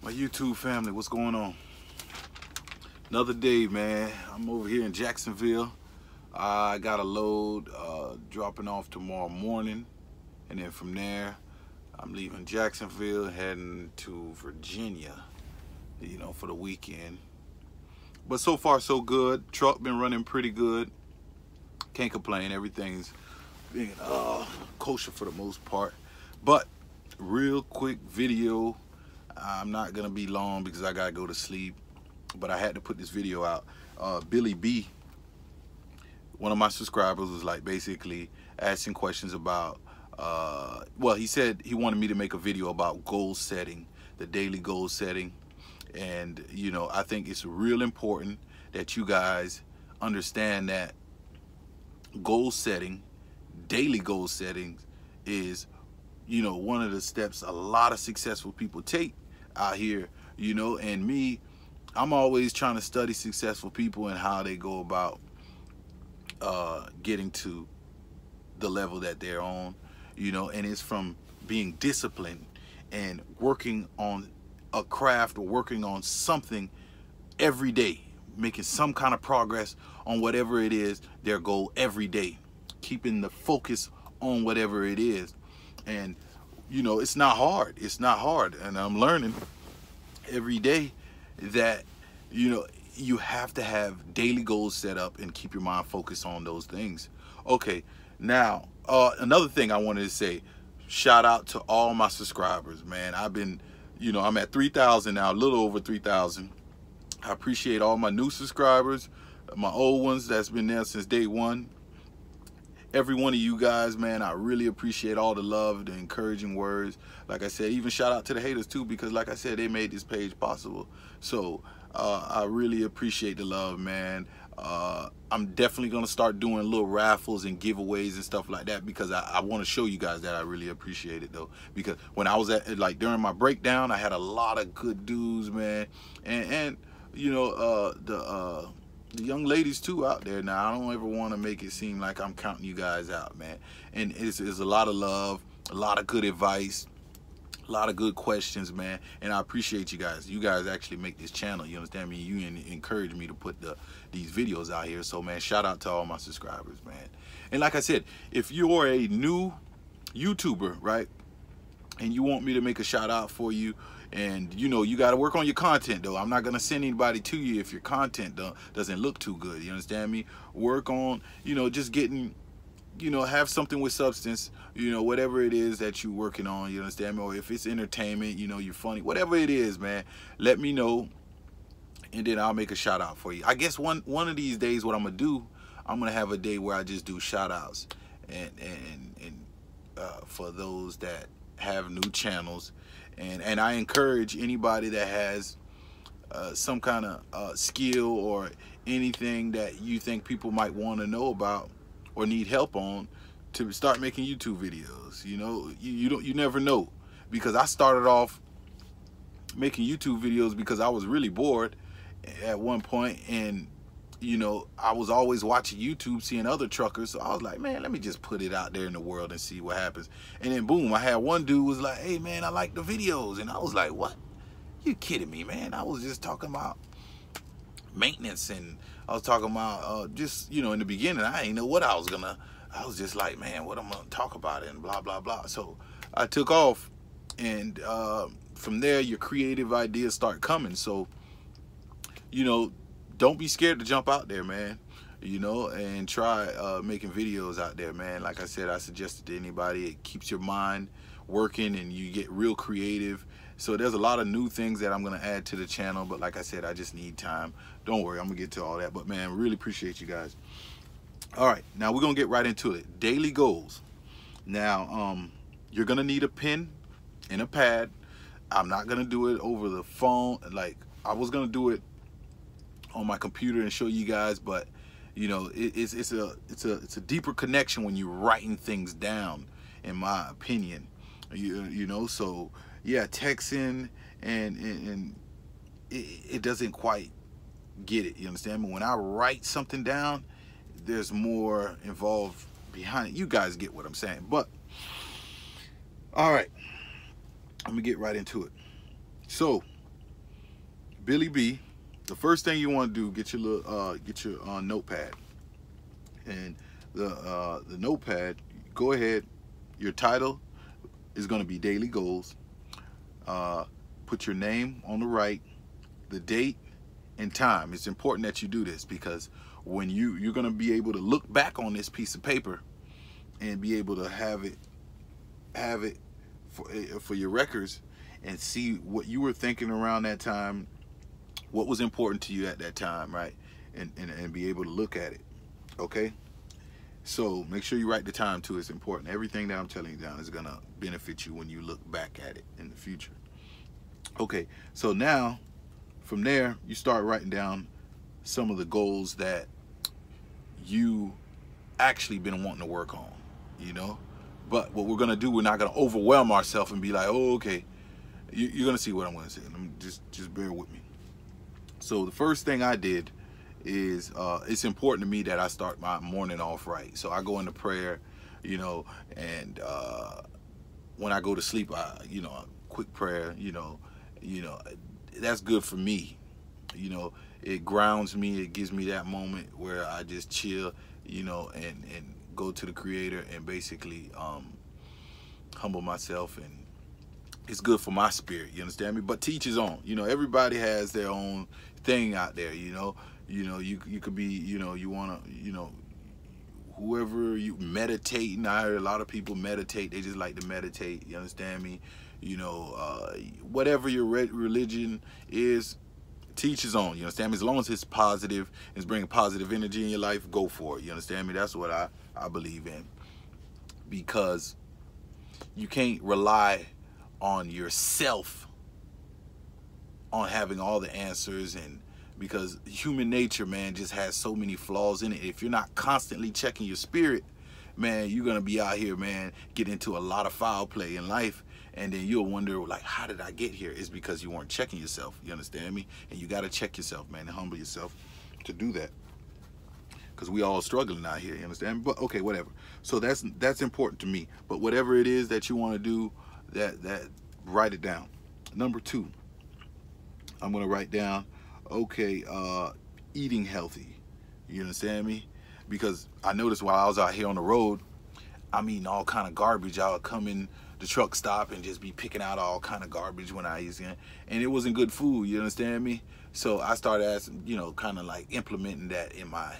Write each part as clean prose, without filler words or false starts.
My YouTube family, what's going on? Another day, man. I'm over here in Jacksonville. I got a load dropping off tomorrow morning, and then from there I'm leaving Jacksonville heading to Virginia, you know, for the weekend. But so far so good. Truck been running pretty good. Can't complain. Everything's being kosher for the most part. But real quick video. I'm not gonna be long because I gotta go to sleep, but I had to put this video out. Billy B, one of my subscribers, was like basically asking questions about well, he said he wanted me to make a video about goal setting, the daily goal setting. And you know, I think it's real important that you guys understand that goal setting, daily goal setting, is, you know, one of the steps a lot of successful people take out here, you know. And me, I'm always trying to study successful people and how they go about getting to the level that they're on, you know. And it's from being disciplined and working on a craft or working on something every day, making some kind of progress on whatever it is, their goal every day, keeping the focus on whatever it is. And you know, it's not hard. It's not hard. And I'm learning every day that, you know, you have to have daily goals set up and keep your mind focused on those things. Okay, now, another thing I wanted to say, shout out to all my subscribers, man. I've been, you know, I'm at 3,000 now, a little over 3,000. I appreciate all my new subscribers, my old ones that's been there since day one. Every one of you guys, man, I really appreciate all the love, the encouraging words. Like I said, even shout out to the haters too, because like I said, they made this page possible. So I really appreciate the love, man. I'm definitely gonna start doing little raffles and giveaways and stuff like that, because I want to show you guys that I really appreciate it though. Because when I was at, like, during my breakdown, I had a lot of good dudes, man. And you know, the young ladies too out there. Now, I don't ever want to make it seem like I'm counting you guys out, man. And it's a lot of love, a lot of good advice, a lot of good questions, man. And I appreciate you guys. You guys actually make this channel, you understand me? You encourage me to put these videos out here. So, man, shout out to all my subscribers, man. And like I said, if you're a new YouTuber, right, and you want me to make a shout out for you, and you know, you got to work on your content though. I'm not gonna send anybody to you if your content doesn't look too good, you understand me? Work on, you know, just getting, you know, have something with substance, you know, whatever it is that you're working on, you understand me? Or if it's entertainment, you know, you're funny, whatever it is, man, let me know, and then I'll make a shout out for you. I guess one of these days, what I'm gonna do, I'm gonna have a day where I just do shout outs and for those that have new channels. And I encourage anybody that has some kind of skill or anything that you think people might want to know about or need help on, to start making YouTube videos. You know, you never know, because I started off making YouTube videos because I was really bored at one point, and you know, I was always watching YouTube, seeing other truckers, so I was like, man, let me just put it out there in the world and see what happens. And then boom, I had one dude was like, hey man, I like the videos. And I was like, what? You kidding me, man? I was just talking about maintenance, and I was talking about just, you know, in the beginning I didn't know what I was just like, man, what I'm gonna talk about, and blah blah blah. So I took off, and from there your creative ideas start coming. So, you know, don't be scared to jump out there, man, you know, and try making videos out there, man. Like I said, I suggest it to anybody. It keeps your mind working and you get real creative. So there's a lot of new things that I'm going to add to the channel, but like I said, I just need time. Don't worry, I'm going to get to all that. But man, really appreciate you guys. All right, now we're going to get right into it. Daily goals. Now, you're going to need a pen and a pad. I'm not going to do it over the phone. Like, I was going to do it on my computer and show you guys, but you know, it's a deeper connection when you're writing things down, in my opinion. You know, so yeah, texting and it doesn't quite get it, you understand me? When I write something down, there's more involved behind it. You guys get what I'm saying. But all right, I'm gonna get right into it. So Billy B, the first thing you want to do, get your notepad, and the notepad. Go ahead. Your title is going to be Daily Goals. Put your name on the right, the date and time. It's important that you do this because when you're going to be able to look back on this piece of paper and be able to have it for your records and see what you were thinking around that time, what was important to you at that time, right? And be able to look at it. Okay? So make sure you write the time too. It's important. Everything that I'm telling you down is gonna benefit you when you look back at it in the future. Okay, so now from there you start writing down some of the goals that you actually been wanting to work on, you know. But what we're gonna do, we're not gonna overwhelm ourselves and be like, oh, okay. You're gonna see what I'm gonna say. Let me just bear with me. So the first thing I did is it's important to me that I start my morning off right. So I go into prayer, you know, and when I go to sleep, you know, a quick prayer, you know, that's good for me. You know, it grounds me. It gives me that moment where I just chill, you know, and go to the Creator and basically humble myself, and it's good for my spirit. You understand me? But teach his own. You know, everybody has their own thing out there. You know, you could be, you know, you wanna, you know, whoever you meditating. I heard a lot of people meditate. They just like to meditate. You understand me? You know, whatever your religion is, teach his own. You understand me? As long as it's positive, it's bringing positive energy in your life, go for it. You understand me? That's what I believe in, because you can't rely on yourself on having all the answers, and because human nature, man, just has so many flaws in it. If you're not constantly checking your spirit, man, you're gonna be out here, man, get into a lot of foul play in life, and then you'll wonder, like, how did I get here? It's because you weren't checking yourself. You understand me? And you got to check yourself, man, and humble yourself to do that, because we all struggling out here. You understand me? But okay, whatever. So that's important to me. But whatever it is that you want to do, that write it down. Number 2, I'm gonna write down, okay, eating healthy. You understand me? Because I noticed while I was out here on the road, I'm eating all kind of garbage. I would come in the truck stop and just be picking out all kind of garbage when I used it, and it wasn't good food. You understand me? So I started asking, you know, kind of like implementing that in my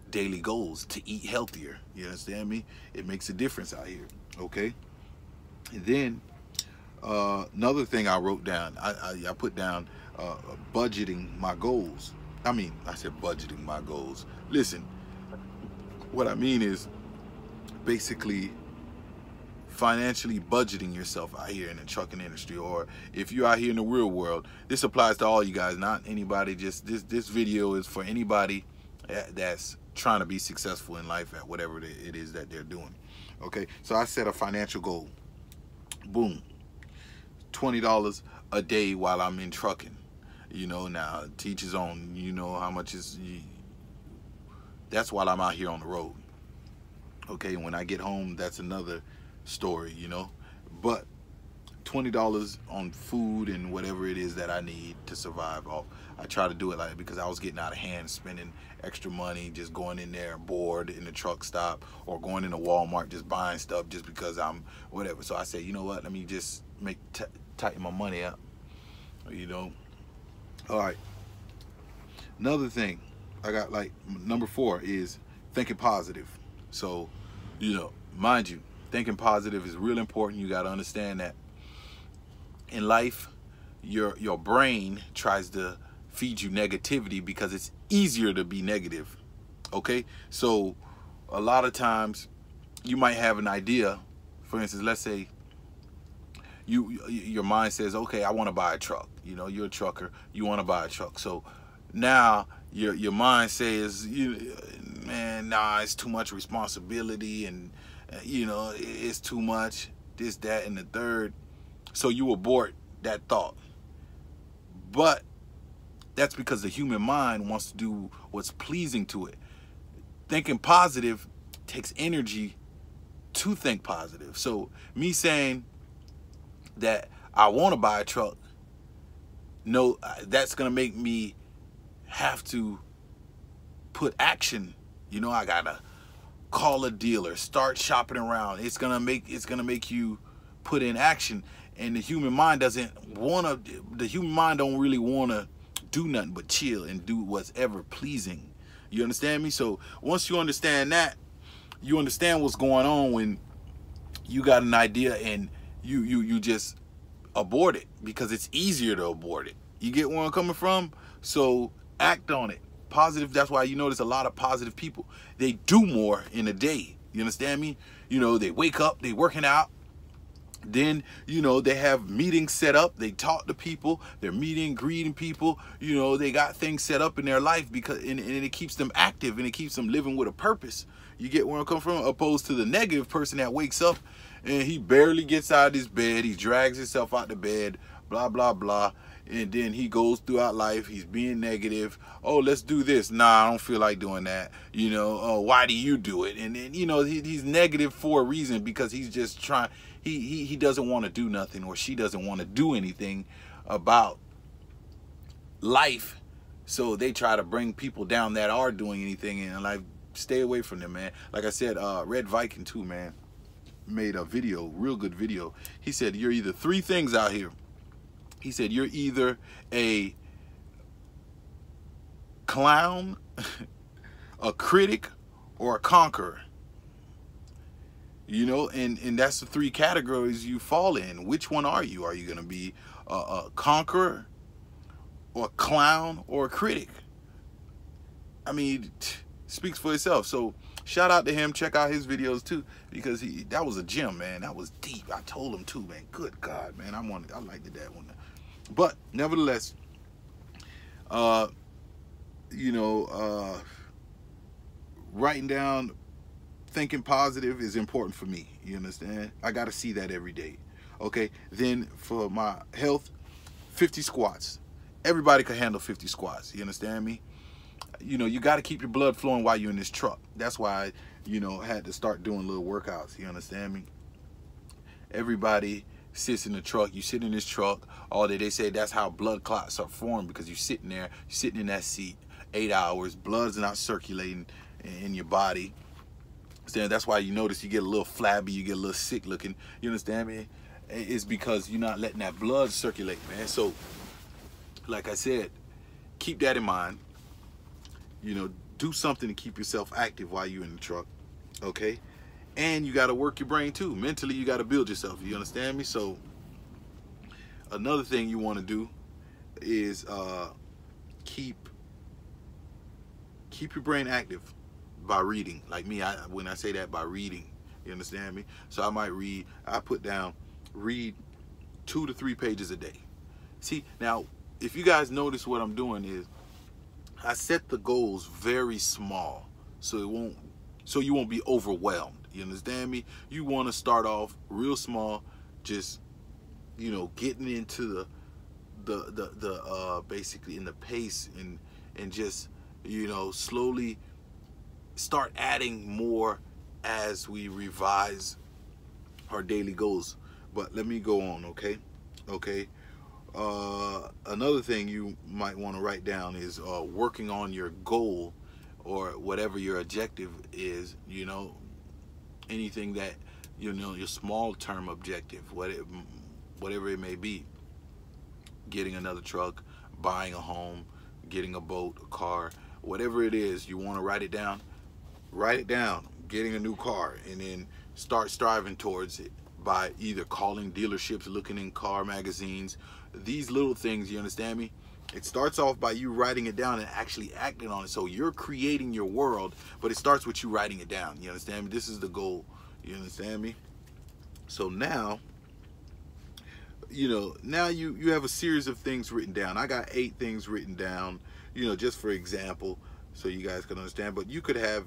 daily goals to eat healthier. You understand me? It makes a difference out here. Okay. And then another thing I wrote down, I put down budgeting my goals. I said budgeting my goals. Listen, what I mean is basically financially budgeting yourself out here in the trucking industry, or if you're out here in the real world. This applies to all you guys, not anybody. Just this video is for anybody that's trying to be successful in life at whatever it is that they're doing. Okay, so I set a financial goal. Boom, $20 a day while I'm in trucking. You know, now teach his own. You know how much is. That's while I'm out here on the road. Okay, when I get home, that's another story, you know. But $20 on food and whatever it is that I need to survive. I try to do it like, because I was getting out of hand, spending extra money, just going in there bored in the truck stop, or going into Walmart just buying stuff just because I'm whatever. So I said, you know what, let me just tighten my money up, you know. All right, another thing I got, like, number 4 is thinking positive. So, you know, mind you, thinking positive is real important. You got to understand that in life, your brain tries to feed you negativity because it's easier to be negative. Okay, so a lot of times you might have an idea. For instance, let's say your mind says, okay, I want to buy a truck. You know, you're a trucker, you want to buy a truck. So now your mind says, man, nah, it's too much responsibility, and you know, it's too much, this, that, and the third. So you abort that thought. But that's because the human mind wants to do what's pleasing to it. Thinking positive takes energy to think positive. So me saying that I want to buy a truck no, that's gonna make me have to put action. You know, I gotta call a dealer, start shopping around. It's gonna make you put in action. And the human mind don't really wanna do nothing but chill and do what's ever pleasing. You understand me? So once you understand that, you understand what's going on when you got an idea and you just abort it, because it's easier to abort it. You get where I'm coming from? So act on it. Positive. That's why you notice a lot of positive people, they do more in a day. You understand me? You know, they wake up, they working out, then, you know, they have meetings set up, they talk to people, they're meeting, greeting people, you know, they got things set up in their life, because and it keeps them active and it keeps them living with a purpose. You get where I'm coming from? Opposed to the negative person that wakes up and he barely gets out of his bed, he drags himself out the bed, blah blah blah, and then he goes throughout life, he's being negative. Oh, let's do this. Nah, I don't feel like doing that. You know, oh, why do you do it? And then, you know, he's negative for a reason, because he's just trying, he doesn't want to do nothing, or she doesn't want to do anything about life. So they try to bring people down that are doing anything in life. Stay away from them, man. Like I said, Red Viking too, man, made a video, real good video. He said, you're either three things out here. He said, you're either a clown, a critic, or a conqueror. You know, and that's the three categories you fall in. Which one are you? Are you going to be a conqueror, or a clown, or a critic? I mean, speaks for itself. So shout out to him. Check out his videos too, because that was a gem, man. That was deep. I told him too, man. Good God, man. I liked that one. But nevertheless, you know, writing down, thinking positive is important for me. You understand? I got to see that every day. Okay. Then for my health, 50 squats. Everybody can handle 50 squats. You understand me? You know, you got to keep your blood flowing while you're in this truck. That's why I, you know, had to start doing little workouts. You understand me? Everybody sits in the truck. You sit in this truck all day. They say that's how blood clots are formed, because you're sitting there, you're sitting in that seat 8 hours. Blood's not circulating in your body. So that's why you notice you get a little flabby, you get a little sick looking. You understand me? It's because you're not letting that blood circulate, man. So, like I said, keep that in mind. You know, do something to keep yourself active while you're in the truck, okay? And you got to work your brain too. Mentally, you got to build yourself. You understand me? So, another thing you want to do is keep your brain active by reading. Like me, when I say that, by reading. You understand me? So I might read. I put down, read 2 to 3 pages a day. See, now, if you guys notice, what I'm doing is I set the goals very small, so you won't be overwhelmed. You understand me? You want to start off real small, just, you know, getting into the basically in the pace, and just, you know, slowly start adding more as we revise our daily goals. But let me go on, okay? Okay. Another thing you might want to write down is working on your goal, or whatever your objective is. You know, anything that, you know, your small term objective, whatever it may be. Getting another truck, buying a home, getting a boat, a car, whatever it is, you want to write it down. Write it down. Getting a new car, and then start striving towards it by either calling dealerships, looking in car magazines. These little things, you understand me? It starts off by you writing it down and actually acting on it. So you're creating your world, but it starts with you writing it down. You understand me? This is the goal. You understand me? So now, you know, now you have a series of things written down. I got 8 things written down, you know, just for example, so you guys can understand. But you could have,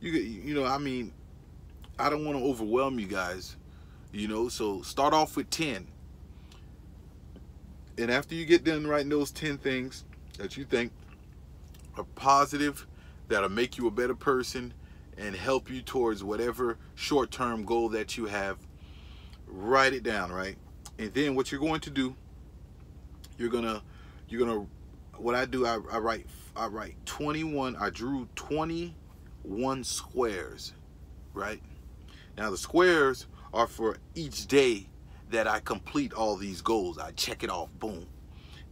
you know, I mean, I don't want to overwhelm you guys, you know, so start off with 10. And after you get done writing those 10 things that you think are positive, that'll make you a better person and help you towards whatever short-term goal that you have, write it down, right? And then what you're going to do, you're gonna you're gonna, what I do, I write 21. I drew 21 squares, right? Now the squares are for each day that I complete all these goals. I check it off, boom.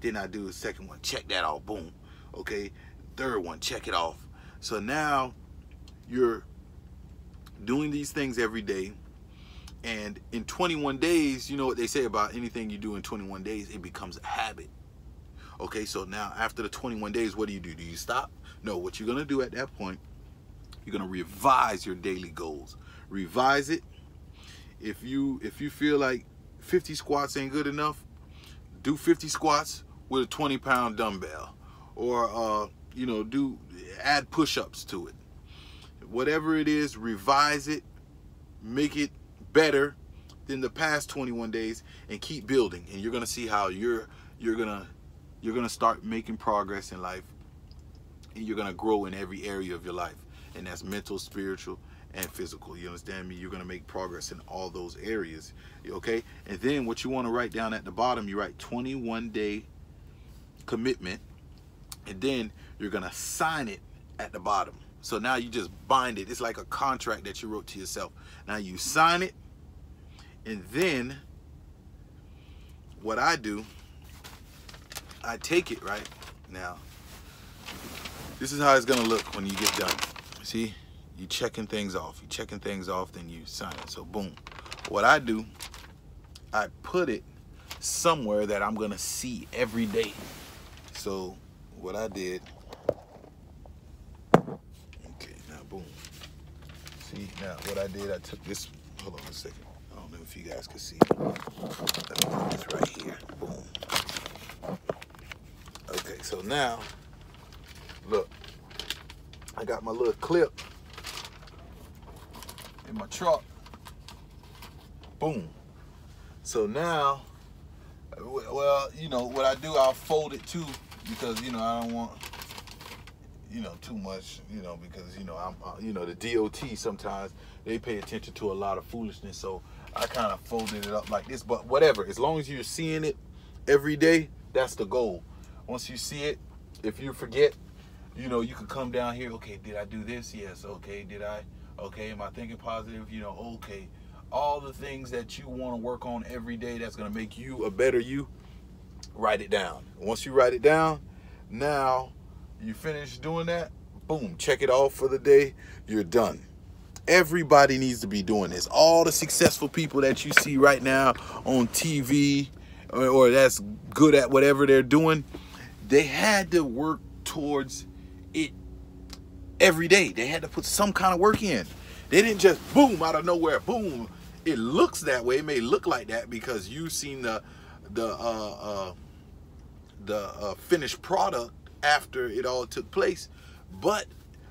Then I do the second one, check that off, boom. Okay, third one, check it off. So now you're doing these things every day, and in 21 days, you know what they say about anything you do in 21 days, it becomes a habit. Okay, so now after the 21 days, what do? Do you stop? No, what you're gonna do at that point, you're gonna revise your daily goals. Revise it. If you feel like 50 squats ain't good enough, do 50 squats with a 20-pound dumbbell, or you know, add push-ups to it. Whatever it is, revise it, make it better than the past 21 days, and keep building. And you're gonna see how you're gonna start making progress in life, and you're gonna grow in every area of your life, and that's mental, spiritual, and physical. You understand me? You're gonna make progress in all those areas. Okay, and then what you want to write down at the bottom, you write 21-day commitment, and then you're gonna sign it at the bottom. So now you just bind it. It's like a contract that you wrote to yourself. Now you sign it, and then what I do, I take it right now. This is how it's gonna look when you get done. See, you checking things off. You checking things off, then you sign it. So boom. What I do, I put it somewhere that I'm gonna see every day. So what I did, okay, now boom. See, now what I did, I took this, hold on a second. I don't know if you guys can see. Let me put this right here, boom. Okay, so now, look, I got my little clip in my truck, boom. So now, well, you know, what I do, I'll fold it too, because, you know, I don't want, you know, too much, you know, because, you know, you know, the DOT sometimes, they pay attention to a lot of foolishness, so I kind of folded it up like this, but whatever, as long as you're seeing it every day, that's the goal. Once you see it, if you forget, you know, you can come down here, okay, did I do this? Yes, okay, did I? Okay, am I thinking positive? You know, okay. All the things that you want to work on every day that's going to make you a better you, write it down. Once you write it down, now you finish doing that, boom, check it off for the day, you're done. Everybody needs to be doing this. All the successful people that you see right now on TV, or that's good at whatever they're doing, they had to work towards it every day. They had to put some kind of work in. They didn't just boom out of nowhere, boom. It looks that way. It may look like that because you've seen the finished product after it all took place, but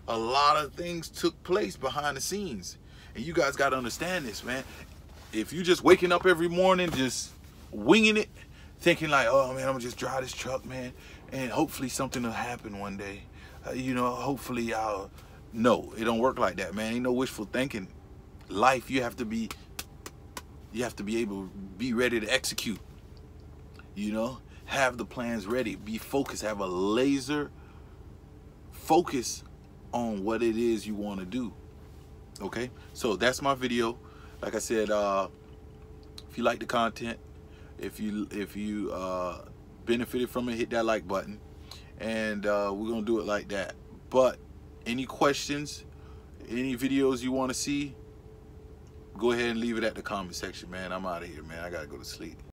a lot of things took place behind the scenes, and you guys got to understand this, man. If you just waking up every morning just winging it, thinking like, oh man, I'm gonna just drive this truck, man, and hopefully something will happen one day, you know, hopefully I'll, no, it don't work like that, man. Ain't no wishful thinking. Life, you have to be able to be ready to execute, you know, have the plans ready, be focused, have a laser focus on what it is you want to do. Okay, so that's my video. Like I said, if you like the content, if you benefited from it, hit that like button, and we're gonna do it like that. But any questions, any videos you want to see, go ahead and leave it at the comment section, man. I'm out of here, man. I gotta go to sleep.